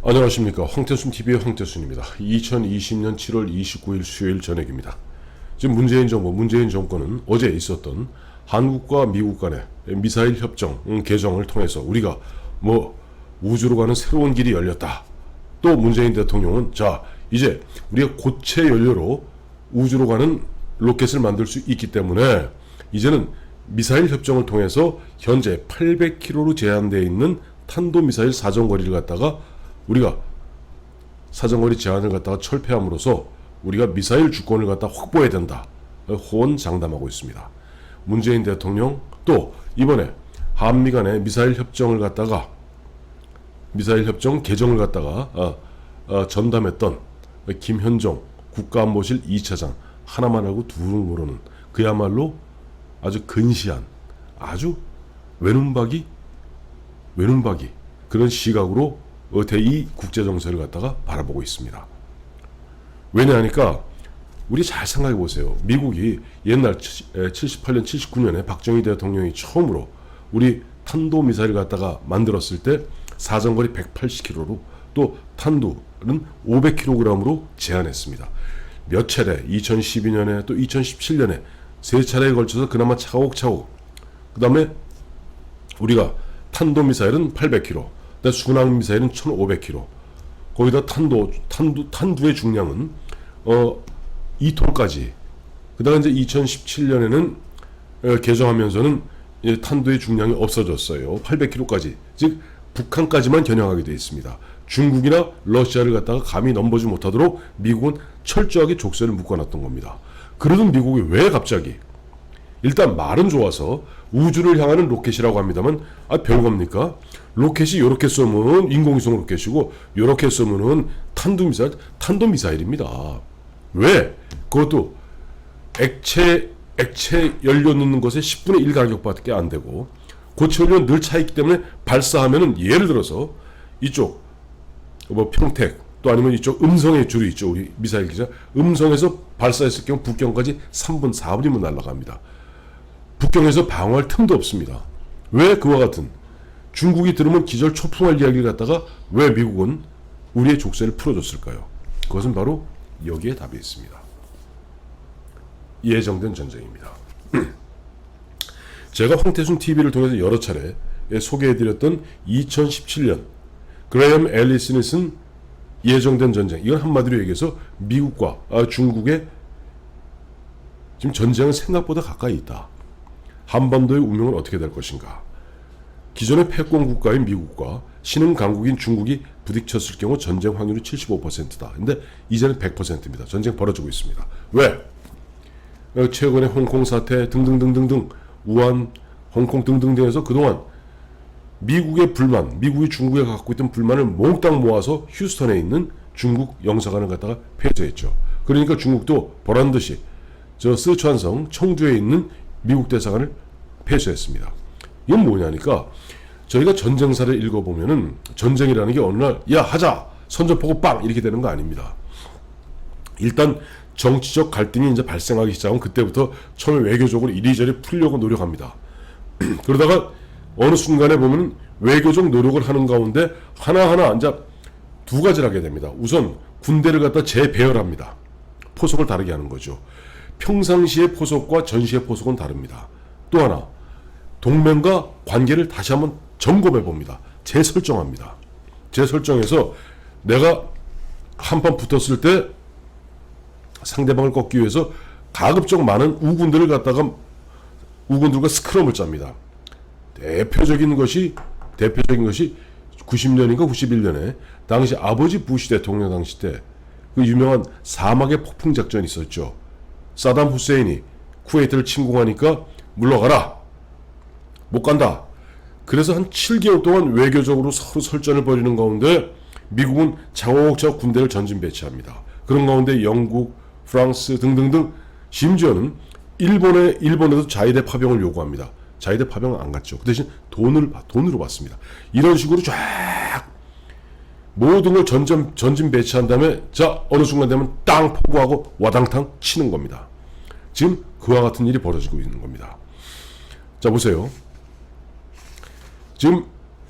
안녕하십니까. 황태순TV의 황태순입니다. 2020년 7월 29일 수요일 저녁입니다. 지금 문재인 정권은 어제 있었던 한국과 미국 간의 미사일 협정 개정을 통해서 우리가 우주로 가는 새로운 길이 열렸다. 또 문재인 대통령은 이제 우리가 고체 연료로 우주로 가는 로켓을 만들 수 있기 때문에 이제는 미사일 협정을 통해서 현재 800km로 제한되어 있는 탄도미사일 사정거리를 갖다가 우리가 사정거리 제한을 갖다가 철폐함으로써 우리가 미사일 주권을 갖다 확보해야 된다. 호언장담하고 있습니다. 문재인 대통령 또 이번에 한미 간의 미사일 협정 개정을 갖다가 전담했던 김현종 국가안보실 2차장 하나만 알고 둘을 모르는 그야말로 아주 근시한 아주 외눈박이 그런 시각으로 대의 국제정세를 갖다가 바라보고 있습니다. 왜냐하니까 우리 잘 생각해 보세요. 미국이 옛날 78년 79년에 박정희 대통령이 처음으로 우리 탄도미사일을 갖다가 만들었을 때 사정거리 180km로 또 탄두는 500kg으로 제한했습니다. 몇 차례 2012년에 또 2017년에 세 차례에 걸쳐서 그나마 차곡차곡 그 다음에 우리가 탄도미사일은 800kg 순항미사일은 1500kg 거기다 탄두의 중량은 2톤까지 그다가 이제 2017년에는 개정하면서는 탄두의 중량이 없어졌어요. 800kg까지 즉 북한까지만 겨냥하게 되어 있습니다. 중국이나 러시아를 갖다가 감히 넘보지 못하도록 미국은 철저하게 족쇄를 묶어놨던 겁니다. 그러던 미국이 왜 갑자기 일단 말은 좋아서 우주를 향하는 로켓이라고 합니다만 별겁니까? 로켓이 이렇게 쏘면 인공위성 로켓이고 이렇게 쏘면은 탄도미사일입니다. 왜? 그것도 액체 연료 넣는 것에 10분의 1 가격밖에 안 되고 고체 연료는 늘 차있기 때문에 발사하면은 예를 들어서 이쪽 평택 또 아니면 이쪽 음성에 줄이 있죠. 우리 미사일 기자 음성에서 발사했을 경우 북경까지 3분 4분이면 날아갑니다. 북경에서 방어할 틈도 없습니다. 왜 그와 같은 중국이 들으면 기절 초풍할 이야기를 갖다가 왜 미국은 우리의 족쇄를 풀어줬을까요? 그것은 바로 여기에 답이 있습니다. 예정된 전쟁입니다. 제가 황태순TV를 통해서 여러 차례 소개해드렸던 2017년 그레이엄 앨리슨이 쓴 예정된 전쟁, 이건 한마디로 얘기해서 미국과 중국의 지금 전쟁은 생각보다 가까이 있다. 한반도의 운명은 어떻게 될 것인가? 기존의 패권 국가인 미국과 신흥 강국인 중국이 부딪혔을 경우 전쟁 확률이 75%다. 근데 이제는 100%입니다. 전쟁 벌어지고 있습니다. 왜? 최근에 홍콩 사태 등등등등등 우한, 홍콩 등등등에서 그동안 미국의 불만, 미국이 중국에 갖고 있던 불만을 몽땅 모아서 휴스턴에 있는 중국 영사관을 갖다가 폐쇄했죠. 그러니까 중국도 보란듯이 스촨성 청주에 있는 미국 대사관을 폐쇄했습니다. 이건 뭐냐니까 저희가 전쟁사를 읽어보면은 전쟁이라는 게 어느 날 하자 선전포고 빵 이렇게 되는 거 아닙니다. 일단 정치적 갈등이 이제 발생하기 시작하면 그때부터 처음에 외교적으로 이리저리 풀려고 노력합니다. 그러다가 어느 순간에 보면 외교적 노력을 하는 가운데 하나하나 이제 두 가지를 하게 됩니다. 우선 군대를 갖다 재배열합니다. 포석을 다르게 하는 거죠. 평상시의 포석과 전시의 포석은 다릅니다. 또 하나 동맹과 관계를 다시 한번 점검해 봅니다. 재설정합니다. 재설정해서 내가 한판 붙었을 때 상대방을 꺾기 위해서 가급적 많은 우군들과 스크럼을 짭니다. 대표적인 것이 90년인가 91년에 당시 아버지 부시 대통령 당시 때 그 유명한 사막의 폭풍 작전이 있었죠. 사담 후세인이 쿠웨이트를 침공하니까 물러가라. 못 간다. 그래서 한 7개월 동안 외교적으로 서로 설전을 벌이는 가운데 미국은 차곡차곡 군대를 전진 배치합니다. 그런 가운데 영국, 프랑스 등등등 심지어는 일본에도 자위대 파병을 요구합니다. 자위대 파병은 안 갔죠. 그 대신 돈으로 받습니다. 이런 식으로 쫙 모든 걸 전진 배치한 다음에 어느 순간 되면 땅 포구하고 와당탕 치는 겁니다. 지금 그와 같은 일이 벌어지고 있는 겁니다. 보세요. 지금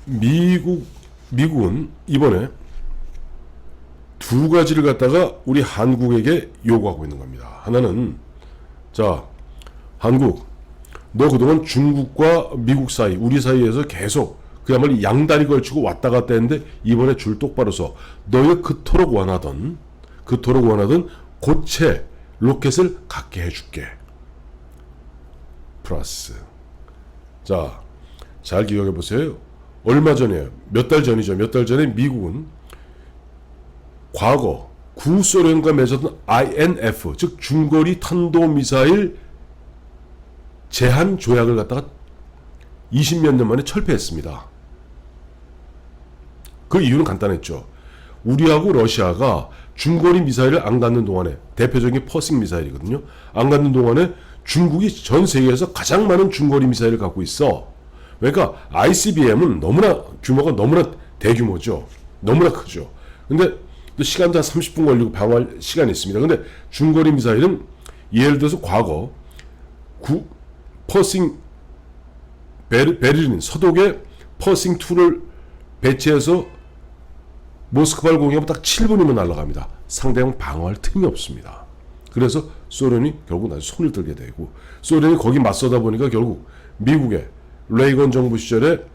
미국은 이번에 두 가지를 갖다가 우리 한국에게 요구하고 있는 겁니다. 하나는 자, 한국 너 그동안 중국과 미국 사이 우리 사이에서 계속 그야말로 양다리 걸치고 왔다 갔다 했는데 이번에 줄 똑바로 서 너희가 그토록 원하던 고체 로켓을 갖게 해줄게. 플러스 자, 잘 기억해 보세요. 얼마 전에 몇 달 전에 미국은 과거 구소련과 맺었던 INF 즉 중거리 탄도미사일 제한 조약을 갖다가 20몇 년 만에 철폐했습니다. 그 이유는 간단했죠. 우리하고 러시아가 중거리 미사일을 안 갖는 동안에 대표적인 퍼싱 미사일이거든요. 안 갖는 동안에 중국이 전 세계에서 가장 많은 중거리 미사일을 갖고 있어. 그러니까 ICBM은 너무나 규모가 너무나 대규모죠. 너무나 크죠. 근데 또 시간도 한 30분 걸리고 방어할 시간이 있습니다. 근데 중거리 미사일은 예를 들어서 과거 퍼싱 베를린 서독에 퍼싱 2를 배치해서 모스크바를 공격하면 딱 7분이면 날아갑니다. 상대방 방어할 틈이 없습니다. 그래서 소련이 결국 나중에 손을 들게 되고 소련이 거기 맞서다 보니까 결국 미국의 레이건 정부 시절에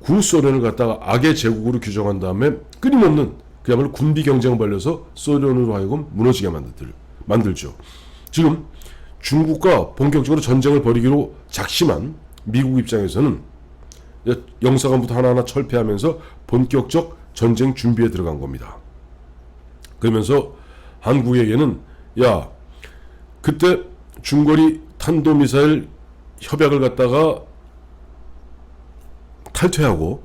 구소련을 갖다가 악의 제국으로 규정한 다음에 끊임없는 그야말로 군비 경쟁을 벌려서 소련으로 하여금 무너지게 만들죠. 지금 중국과 본격적으로 전쟁을 벌이기로 작심한 미국 입장에서는 영사관부터 하나하나 철폐하면서 본격적 전쟁 준비에 들어간 겁니다. 그러면서 한국에게는 야, 그때 중거리 탄도미사일 협약을 갖다가 탈퇴하고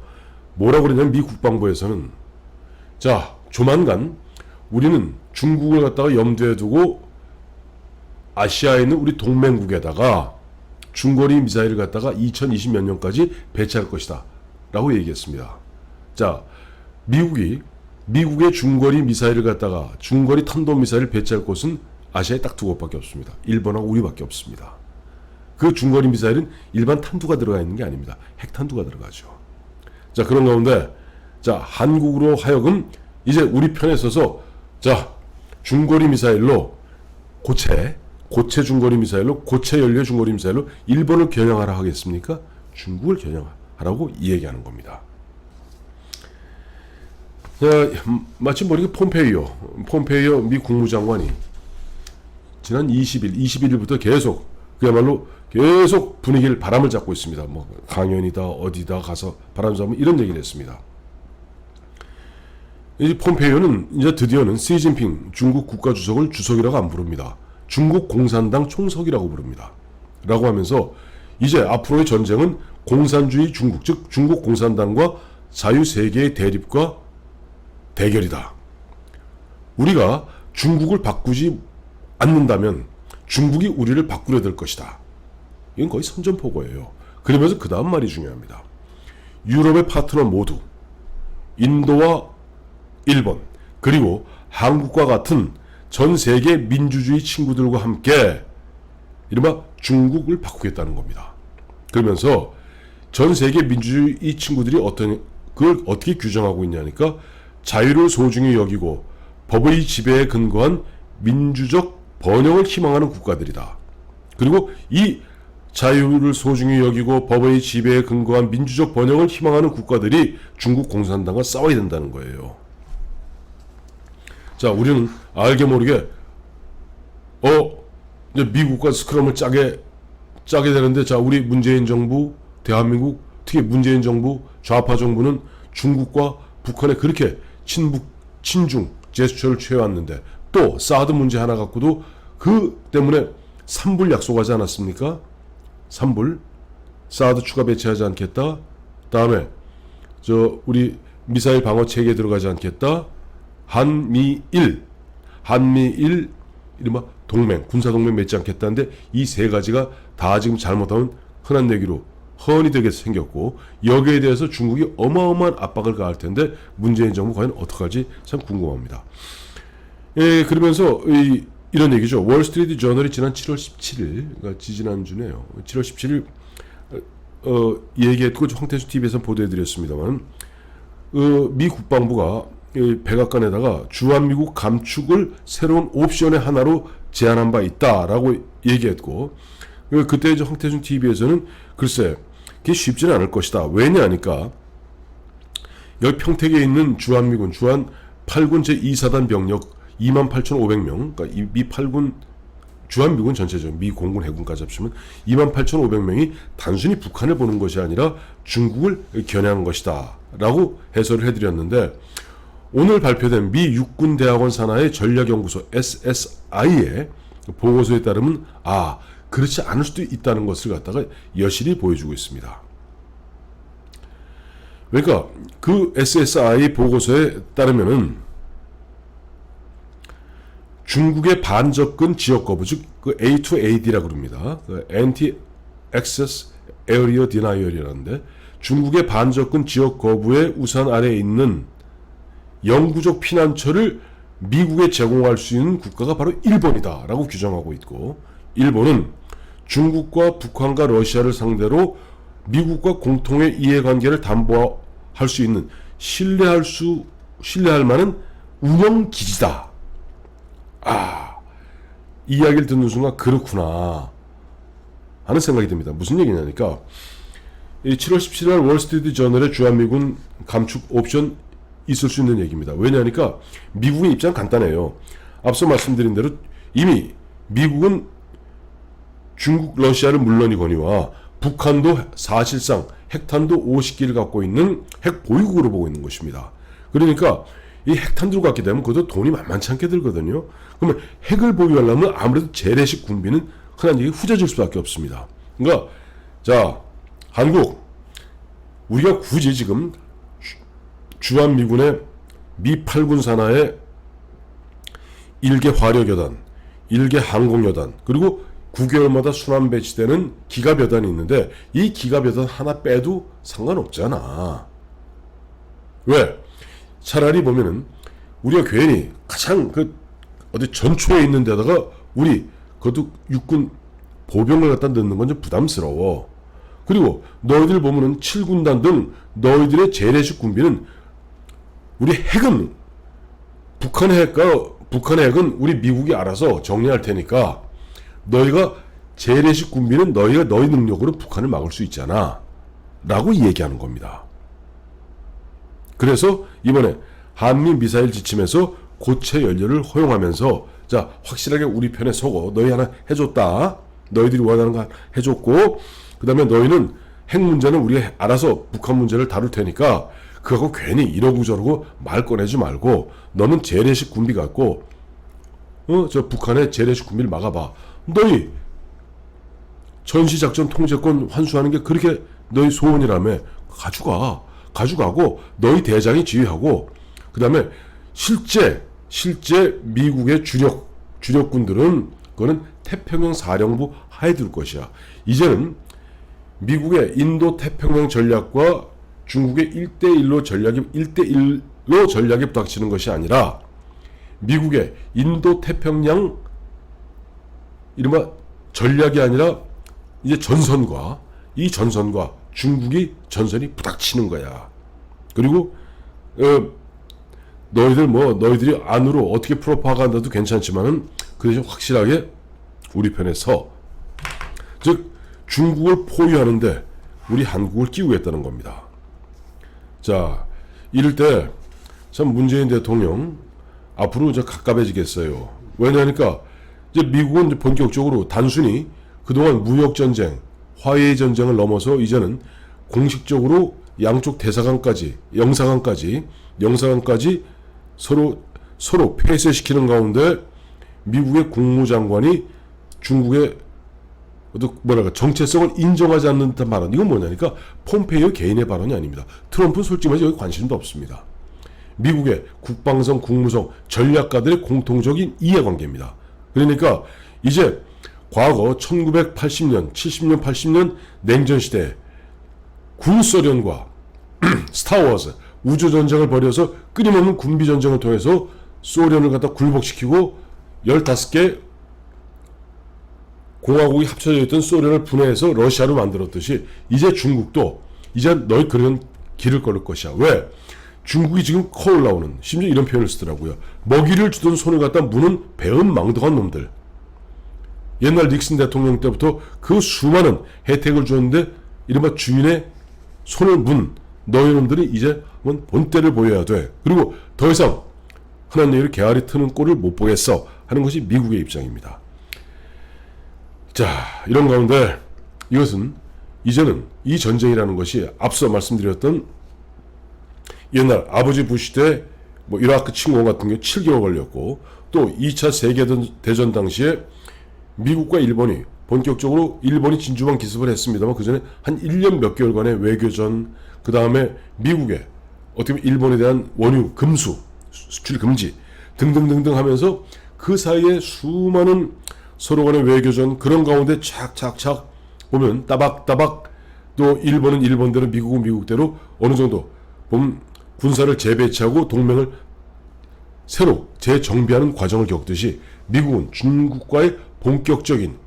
뭐라고 그러냐면 미 국방부에서는 자, 조만간 우리는 중국을 갖다가 염두에 두고 아시아에 있는 우리 동맹국에다가 중거리 미사일을 갖다가 2020몇 년까지 배치할 것이다 라고 얘기했습니다. 자, 미국의 중거리 미사일을 갖다가 중거리 탄도미사일을 배치할 곳은 아시아에 딱 두 곳밖에 없습니다. 일본하고 우리밖에 없습니다. 그 중거리 미사일은 일반 탄두가 들어가 있는 게 아닙니다. 핵탄두가 들어가죠. 자, 그런 가운데 자, 한국으로 하여금 이제 우리 편에 서서 자, 중거리 미사일로 고체 중거리 미사일로 고체 연료 중거리 미사일로 일본을 겨냥하라 하겠습니까? 중국을 겨냥하라고 이야기하는 겁니다. 자, 마침 보니까 폼페이오 미 국무장관이 지난 21일부터 계속 분위기를 바람을 잡고 있습니다. 뭐 강연이다 어디다 가서 바람 잡으면 이런 얘기를 했습니다. 이 폼페이오는 이제 드디어는 시진핑 중국 국가주석을 주석이라고 안 부릅니다. 중국 공산당 총석이라고 부릅니다. 라고 하면서 이제 앞으로의 전쟁은 공산주의 중국, 즉 중국 공산당과 자유세계의 대립과 대결이다. 우리가 중국을 바꾸지 않는다면 중국이 우리를 바꾸려 들 것이다. 이건 거의 선전포고예요. 그러면서 그 다음 말이 중요합니다. 유럽의 파트너 모두 인도와 일본 그리고 한국과 같은 전 세계 민주주의 친구들과 함께 이른바 중국을 바꾸겠다는 겁니다. 그러면서 전 세계 민주주의 친구들이 그걸 어떻게 규정하고 있냐니까 자유를 소중히 여기고 법의 지배에 근거한 민주적 번영을 희망하는 국가들이다. 그리고 이 자유를 소중히 여기고 법의 지배에 근거한 민주적 번영을 희망하는 국가들이 중국 공산당과 싸워야 된다는 거예요. 자, 우리는 알게 모르게 이제 미국과 스크럼을 짜게 되는데 자, 우리 문재인 정부, 대한민국, 특히 문재인 정부, 좌파 정부는 중국과 북한에 그렇게 친중 제스처를 취해왔는데 또 사드 문제 하나 갖고도 그 때문에 3불 약속하지 않았습니까? 3불 사드 추가 배치하지 않겠다. 다음에 우리 미사일 방어 체계에 들어가지 않겠다. 한미일 이른바 동맹, 군사동맹 맺지 않겠다는데 이 세 가지가 다 지금 잘못하면 흔한 얘기로 허언이 되게 생겼고 여기에 대해서 중국이 어마어마한 압박을 가할 텐데 문재인 정부 과연 어떡할지 참 궁금합니다. 예, 그러면서 이런 얘기죠. 월스트리트 저널이 지난 7월 17일, 그러니까 지지난주네요. 7월 17일 얘기했고 황태수 TV에서 보도해드렸습니다만 미 국방부가 백악관에다가 주한미국 감축을 새로운 옵션의 하나로 제안한 바 있다라고 얘기했고, 그때 이제 황태준 TV에서는 글쎄 그게 쉽지는 않을 것이다. 왜냐하니까 여기 평택에 있는 주한미군 주한 8군 제2사단 병력 28,500명, 그러니까 미 8군 주한미군 전체죠. 미 공군 해군까지 합치면 28,500명이 단순히 북한을 보는 것이 아니라 중국을 겨냥한 것이다 라고 해설을 해드렸는데, 오늘 발표된 미 육군대학원 산하의 전략연구소 SSI의 보고서에 따르면 그렇지 않을 수도 있다는 것을 갖다가 여실히 보여주고 있습니다. 그러니까 그 SSI 보고서에 따르면은 중국의 반접근 지역 거부, 즉 그 A2AD라고 그럽니다. 그 Anti-Access Area Denial이라는데, 중국의 반접근 지역 거부의 우산 아래에 있는 영구적 피난처를 미국에 제공할 수 있는 국가가 바로 일본이다 라고 규정하고 있고, 일본은 중국과 북한과 러시아를 상대로 미국과 공통의 이해관계를 담보할 수 있는 신뢰할 만한 운영기지다. 이 이야기를 듣는 순간 그렇구나 하는 생각이 듭니다. 무슨 얘기냐니까 7월 17일 월스트리트 저널의 주한미군 감축 옵션 있을 수 있는 얘기입니다. 왜냐하니까 미국의 입장 간단해요. 앞서 말씀드린 대로 이미 미국은 중국, 러시아를 물론이거니와 북한도 사실상 핵탄두 50기를 갖고 있는 핵 보유국으로 보고 있는 것입니다. 그러니까 이 핵탄두를 갖게 되면 그것도 돈이 만만치 않게 들거든요. 그러면 핵을 보유하려면 아무래도 재래식 군비는 흔한 얘기 후져질 수밖에 없습니다. 그러니까 자, 한국 우리가 굳이 지금 주한미군의 미 8군 산하의 1개 화력여단, 1개 항공여단, 그리고 9개월마다 순환 배치되는 기갑여단이 있는데 이 기갑여단 하나 빼도 상관없잖아. 왜? 차라리 보면은 우리가 괜히 가장 어디 전초에 있는 데다가 우리 그것도 육군 보병을 갖다 넣는 건 좀 부담스러워. 그리고 너희들 보면은 7군단 등 너희들의 재래식 군비는 우리 핵은 북한의 핵은 우리 미국이 알아서 정리할 테니까 너희가 재래식 군비는 너희 능력으로 북한을 막을 수 있잖아 라고 얘기하는 겁니다. 그래서 이번에 한미 미사일 지침에서 고체 연료를 허용하면서 자, 확실하게 우리 편에 서고 너희 하나 해줬다. 너희들이 원하는 거 해줬고, 그 다음에 너희는 핵 문제는 우리가 알아서 북한 문제를 다룰 테니까 그거 괜히 이러고 저러고 말 꺼내지 말고 너는 재래식 군비 갖고 저 북한의 재래식 군비를 막아봐. 너희 전시작전 통제권 환수하는 게 그렇게 너희 소원이라며 가져가고 너희 대장이 지휘하고, 그 다음에 실제 미국의 주력군들은 그거는 태평양 사령부 하에 둘 것이야. 이제는 미국의 인도 태평양 전략과 중국의 1대1로 전략에 부닥치는 것이 아니라 미국의 인도 태평양 이른바 전략이 아니라 이제 전선과 중국이 전선이 부닥치는 거야. 그리고 너희들이 안으로 어떻게 프로파간다도 괜찮지만은 그 대신 확실하게 우리 편에 서, 즉 중국을 포위하는데 우리 한국을 끼우겠다는 겁니다. 자, 이럴 때 참 문재인 대통령 앞으로 이제 갑갑해지겠어요. 왜냐하니까 이제 미국은 이제 본격적으로 단순히 그동안 무역 전쟁, 화해 전쟁을 넘어서 이제는 공식적으로 양쪽 대사관까지 영사관까지 서로 폐쇄시키는 가운데 미국의 국무장관이 중국의 정체성을 인정하지 않는 듯한 발언. 이건 뭐냐니까 폼페이오 개인의 발언이 아닙니다. 트럼프는 솔직히 말해서 여기 관심도 없습니다. 미국의 국방성, 국무성, 전략가들의 공통적인 이해관계입니다. 그러니까 이제 과거 1980년, 70년, 80년 냉전시대 구소련과 스타워즈 우주전쟁을 벌여서 끊임없는 군비전쟁을 통해서 소련을 갖다 굴복시키고 15개 공화국이 합쳐져 있던 소련을 분해해서 러시아로 만들었듯이 이제 중국도 이제 너희 그런 길을 걸을 것이야. 왜? 중국이 지금 커 올라오는, 심지어 이런 표현을 쓰더라고요. 먹이를 주던 손을 갖다 무는 배은망덕한 놈들. 옛날 닉슨 대통령 때부터 그 수많은 혜택을 줬는데 이른바 주인의 손을 문 너희놈들이 이제 한번 본때를 보여야 돼. 그리고 더 이상 흔한 얘기를 개아리 트는 꼴을 못 보겠어 하는 것이 미국의 입장입니다. 자, 이런 가운데 이것은 이제는 이 전쟁이라는 것이 앞서 말씀드렸던 옛날 아버지 부시 때 뭐 이라크 침공 같은 게 7개월 걸렸고, 또 2차 세계대전 당시에 미국과 일본이 본격적으로 일본이 진주만 기습을 했습니다만 그 전에 한 1년 몇 개월간의 외교전, 그 다음에 미국의 어떻게 보면 일본에 대한 원유 금수 수출 금지 등등등등 하면서 그 사이에 수많은 서로 간의 외교전, 그런 가운데 착착착 보면 따박따박 또 일본은 일본대로 미국은 미국대로 어느 정도 보면 군사를 재배치하고 동맹을 새로 재정비하는 과정을 겪듯이 미국은 중국과의 본격적인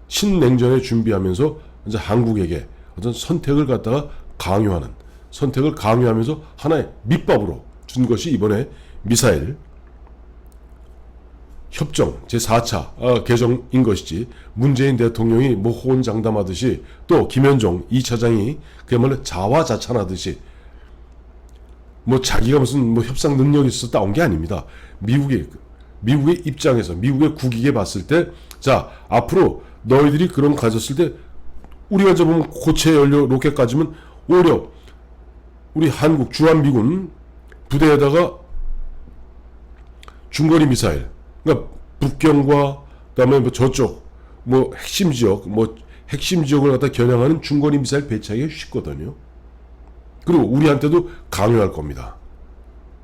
신냉전에 준비하면서 이제 한국에게 어떤 선택을 갖다가 강요하는, 선택을 강요하면서 하나의 밑밥으로 준 것이 이번에 미사일 협정 제4차 개정인 것이지, 문재인 대통령이 뭐 호언장담하듯이 또 김현종 2차장이 그야말로 자화자찬하듯이 뭐 자기가 무슨 뭐 협상 능력이 있어서 따온 게 아닙니다. 미국의 입장에서, 미국의 국익에 봤을 때, 자, 앞으로 너희들이 그런 거 가졌을 때 우리가 이제 보면 고체 연료 로켓 가지면 오히려 우리 한국 주한미군 부대에다가 중거리 미사일, 그러니까 북경과 그다음에 뭐 저쪽 뭐 핵심 지역을 갖다 겨냥하는 중거리 미사일 배치하기가 쉽거든요. 그리고 우리한테도 강요할 겁니다.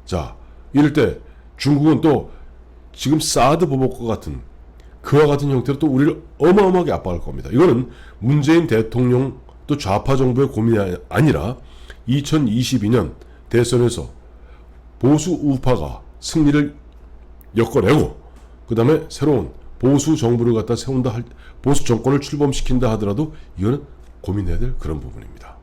자, 이럴 때 중국은 또 지금 사드 보복과 같은 그와 같은 형태로 또 우리를 어마어마하게 압박할 겁니다. 이거는 문재인 대통령 또 좌파 정부의 고민이 아니라 2022년 대선에서 보수 우파가 승리를 엮어내고 그 다음에 새로운 보수 정부를 갖다 세운다, 보수 정권을 출범시킨다 하더라도 이거는 고민해야 될 그런 부분입니다.